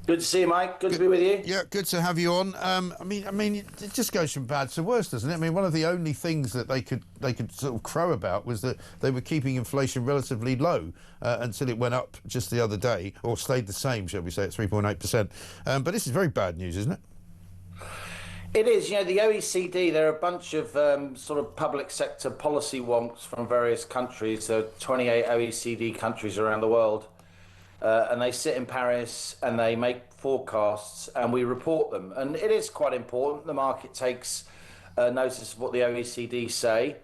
Good to see you, Mike. Good to be with you. Yeah, good to have you on. It just goes from bad to worse, doesn't it? I mean, one of the only things that they could sort of crow about was that they were keeping inflation relatively low until it went up just the other day, or stayed the same, shall we say, at 3.8%. But this is very bad news, isn't it? It is. You know, the OECD, they're a bunch of sort of public sector policy wonks from various countries. There are 28 OECD countries around the world. And they sit in Paris and they make forecasts and we report them. And it is quite important. The market takes notice of what the OECD say.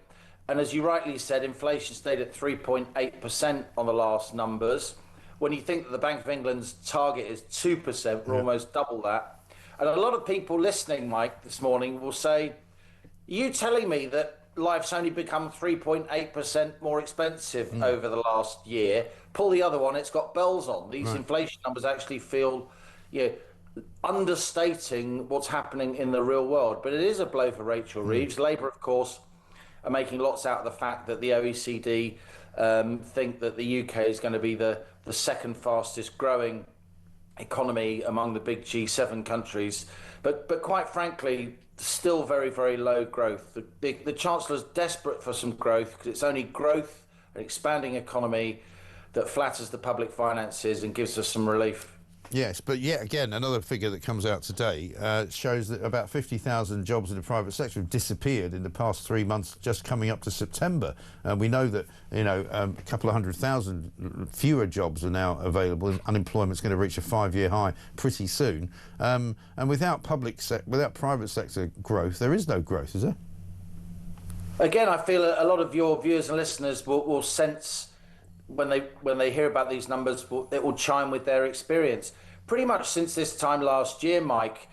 And as you rightly said, inflation stayed at 3.8% on the last numbers. When you think that the Bank of England's target is 2%, we're almost double that. And a lot of people listening, Mike, this morning will say, are you telling me that life's only become 3.8% more expensive over the last year? Pull the other one, it's got bells on. These inflation numbers actually feel, understating what's happening in the real world. But it is a blow for Rachel Reeves. Labour, of course, are making lots out of the fact that the OECD think that the UK is going to be the second fastest growing economy among the big G7 countries. But quite frankly, still very, very low growth. The Chancellor's desperate for some growth because it's only growth, an expanding economy, that flatters the public finances and gives us some relief. Yes, but yet again, another figure that comes out today shows that about 50,000 jobs in the private sector have disappeared in the past 3 months, just coming up to September. We know that a couple of 100,000 fewer jobs are now available, and unemployment's going to reach a 5-year high pretty soon. And without private sector growth, there is no growth, is there? Again, I feel a lot of your viewers and listeners will sense when they hear about these numbers, it will chime with their experience. Pretty much since this time last year, Mike,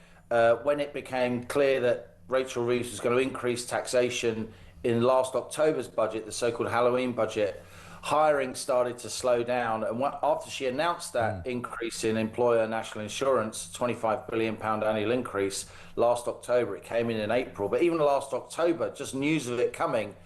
when it became clear that Rachel Reeves was going to increase taxation in last October's budget, the so-called Halloween budget, hiring started to slow down. And after she announced that increase in employer national insurance, £25 billion annual increase last October, it came in April. But even last October, just news of it coming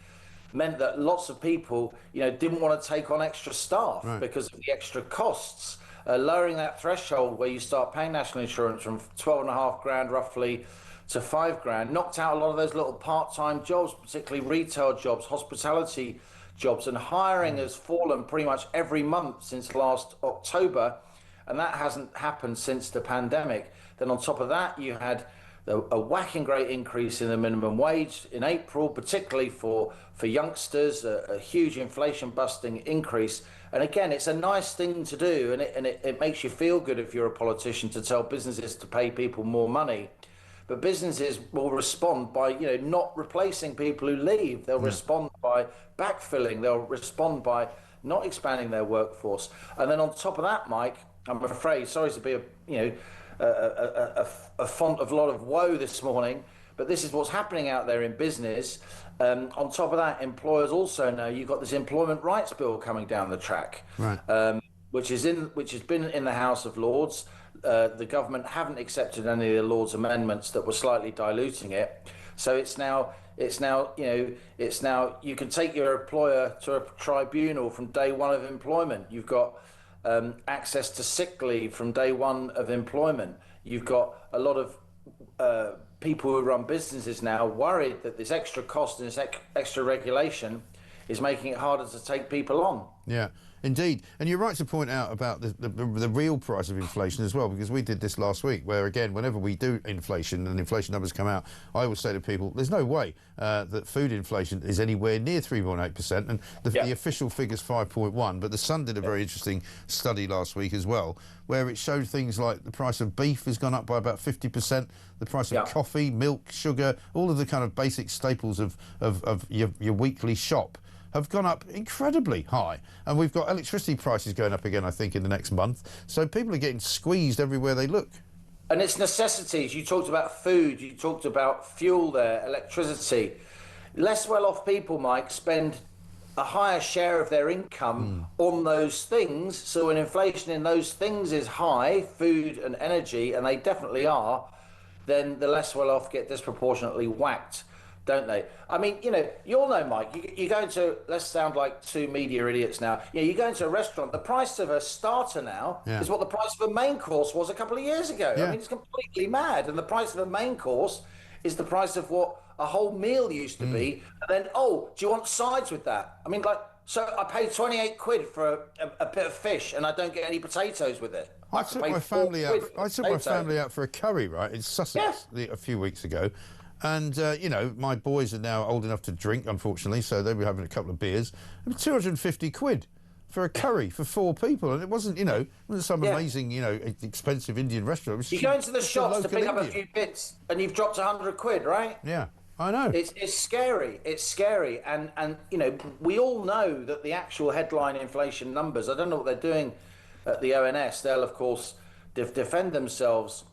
meant that lots of people, didn't want to take on extra staff because of the extra costs. Lowering that threshold where you start paying national insurance from 12.5 grand roughly to 5 grand knocked out a lot of those little part-time jobs, particularly retail jobs, hospitality jobs, and hiring has fallen pretty much every month since last October, and that hasn't happened since the pandemic. Then on top of that, you had a whacking great increase in the minimum wage in April, particularly for youngsters, a huge inflation-busting increase. And again, it's a nice thing to do, and it makes you feel good if you're a politician to tell businesses to pay people more money. But businesses will respond by, not replacing people who leave. They'll respond by backfilling. They'll respond by not expanding their workforce. And then on top of that, Mike, I'm afraid, sorry to be a font of a lot of woe this morning, but this is what's happening out there in business. On top of that, employers also know you've got this employment rights bill coming down the track, which has been in the House of Lords. The government haven't accepted any of the Lords amendments that were slightly diluting it. So it's now you can take your employer to a tribunal from day one of employment. You've got access to sick leave from day one of employment. You've got a lot of people who run businesses now worried that this extra cost and this extra regulation is making it harder to take people on. Yeah, indeed. And you're right to point out about the real price of inflation as well, because we did this last week, where, again, whenever we do inflation and inflation numbers come out, I always say to people, there's no way that food inflation is anywhere near 3.8%, and the official figure's 5.1, but The Sun did a very interesting study last week as well, where it showed things like the price of beef has gone up by about 50%, the price of coffee, milk, sugar, all of the kind of basic staples of your weekly shop have gone up incredibly high. And we've got electricity prices going up again, I think, in the next month. So people are getting squeezed everywhere they look. And it's necessities. You talked about food, you talked about fuel there, electricity. Less well-off people, Mike, spend a higher share of their income on those things. So when inflation in those things is high, food and energy, and they definitely are, then the less well-off get disproportionately whacked don't they? I mean, you all know, Mike, you go into, let's sound like two media idiots now. You go into a restaurant, the price of a starter now is what the price of a main course was a couple of years ago. I Yeah. mean, it's completely mad. And the price of a main course is the price of what a whole meal used to be. And then, oh, do you want sides with that? I mean, like, so I paid 28 quid for a bit of fish and I don't get any potatoes with it. I took my family out. I took my family out. out for a curry, right, in Sussex a few weeks ago, and my boys are now old enough to drink, unfortunately, so they were having a couple of beers. It was 250 quid for a curry for 4 people, and it wasn't, some amazing, expensive Indian restaurant. It was you go into the shops to pick up a Indian. few bits, and you've dropped 100 quid, right? Yeah, I know. It's scary. It's scary, and we all know that the actual headline inflation numbers. I don't know what they're doing at the ONS. They'll of course defend themselves,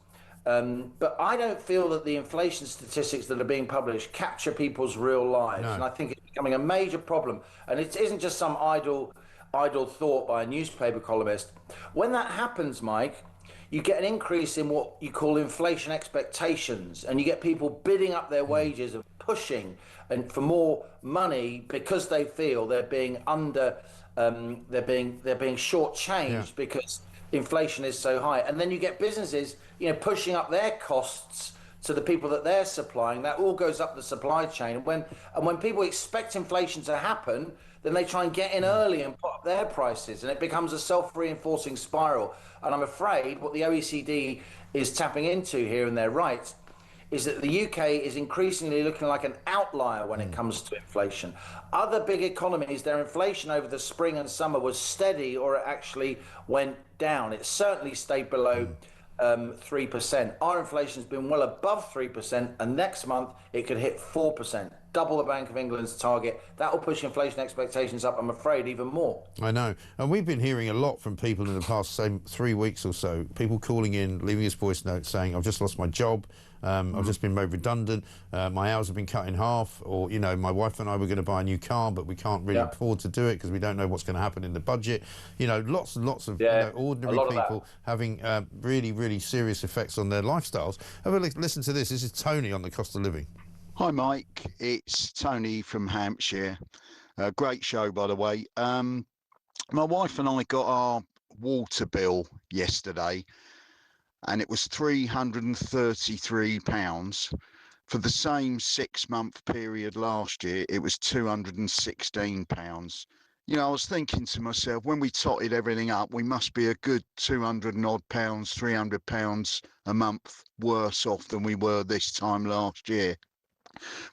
but I don't feel that the inflation statistics that are being published capture people's real lives, and I think it's becoming a major problem. And it isn't just some idle thought by a newspaper columnist. When that happens, Mike, you get an increase in what you call inflation expectations, and you get people bidding up their wages and pushing and for more money because they feel they're being they're being shortchanged because inflation is so high. And then you get businesses, pushing up their costs to the people that they're supplying. That all goes up the supply chain. And when people expect inflation to happen, then they try and get in early and put up their prices, and it becomes a self-reinforcing spiral. And I'm afraid what the OECD is tapping into here, and they're right, is that the UK is increasingly looking like an outlier when it comes to inflation. Other big economies, their inflation over the spring and summer was steady, or it actually went down. It certainly stayed below 3%. Our inflation's been well above 3%, and next month it could hit 4%. Double the Bank of England's target. That will push inflation expectations up, I'm afraid, even more. I know. And we've been hearing a lot from people in the past, say, 3 weeks or so, people calling in, leaving us voice notes saying, I've just lost my job, I've just been made redundant, my hours have been cut in half, or, my wife and I were going to buy a new car, but we can't really afford to do it because we don't know what's going to happen in the budget. Lots and lots of ordinary people having really, really serious effects on their lifestyles. Have a listen to this. This is Tony on the cost of living. Hi, Mike. It's Tony from Hampshire. Great show, by the way. My wife and I got our water bill yesterday, and it was £333. For the same 6-month period last year, it was £216. I was thinking to myself, when we totted everything up, we must be a good £200 and odd, £300 a month worse off than we were this time last year,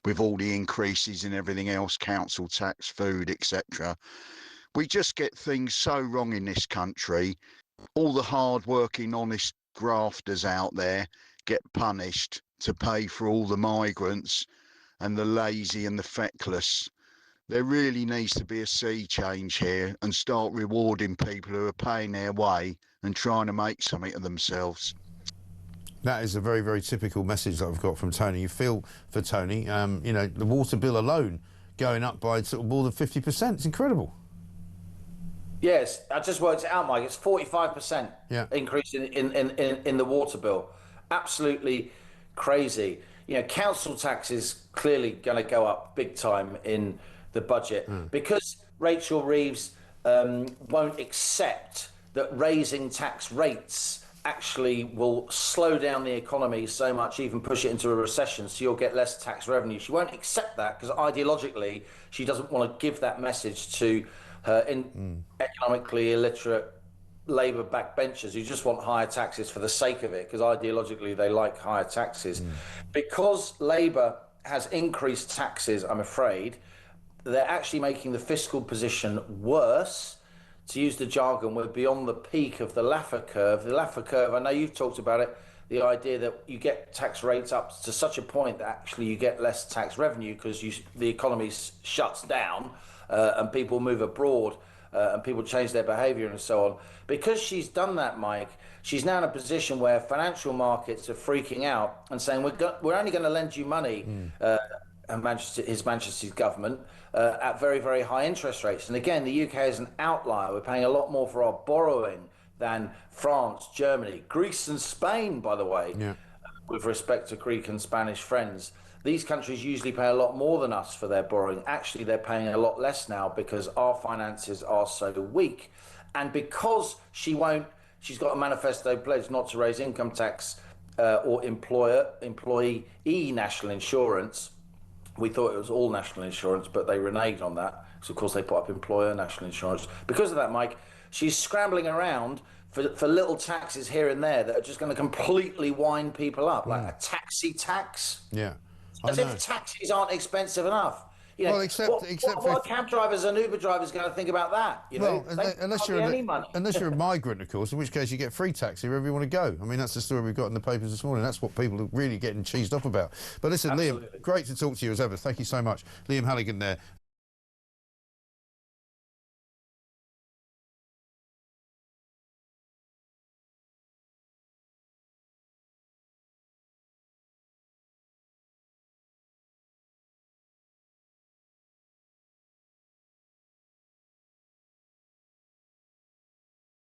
with all the increases in everything else, council tax, food, etc. We just get things so wrong in this country. All the hard-working, honest grafters out there get punished to pay for all the migrants and the lazy and the feckless. There really needs to be a sea change here and start rewarding people who are paying their way and trying to make something of themselves. That is a very, very typical message that I've got from Tony. You feel for Tony. The water bill alone going up by sort of more than 50%. It's incredible. Yes, I just worked it out, Mike. It's 45% increase in the water bill. Absolutely crazy. Council tax is clearly going to go up big time in the budget because Rachel Reeves won't accept that raising tax rates actually will slow down the economy so much, even push it into a recession, so you'll get less tax revenue. She won't accept that because ideologically she doesn't want to give that message to her economically illiterate Labour backbenchers who just want higher taxes for the sake of it, because ideologically they like higher taxes. Because Labour has increased taxes, I'm afraid, they're actually making the fiscal position worse. To use the jargon, we're beyond the peak of the Laffer curve. The Laffer curve, I know you've talked about it, the idea that you get tax rates up to such a point that actually you get less tax revenue because the economy shuts down and people move abroad and people change their behaviour and so on. Because she's done that, Mike, she's now in a position where financial markets are freaking out and saying, we're only going to lend you money, His Majesty's government, at very, very high interest rates. And again, the UK is an outlier. We're paying a lot more for our borrowing than France, Germany, Greece and Spain, by the way, with respect to Greek and Spanish friends. these countries usually pay a lot more than us for their borrowing. Actually, they're paying a lot less now because our finances are so weak. And because she's got a manifesto pledge not to raise income tax or employee national insurance. We thought it was all national insurance, but they reneged on that. So, of course, they put up employer national insurance. Because of that, Mike, she's scrambling around for little taxes here and there that are just going to completely wind people up, like a taxi tax. Yeah. As if taxis aren't expensive enough. You know, Well, except what are cab drivers and Uber drivers going to think about that? You know, unless you're a migrant, of course, in which case you get free taxi wherever you want to go. I mean, that's the story we've got in the papers this morning. That's what people are really getting cheesed off about. But listen, Absolutely. Liam, great to talk to you as ever. Thank you so much. Liam Hallingan there,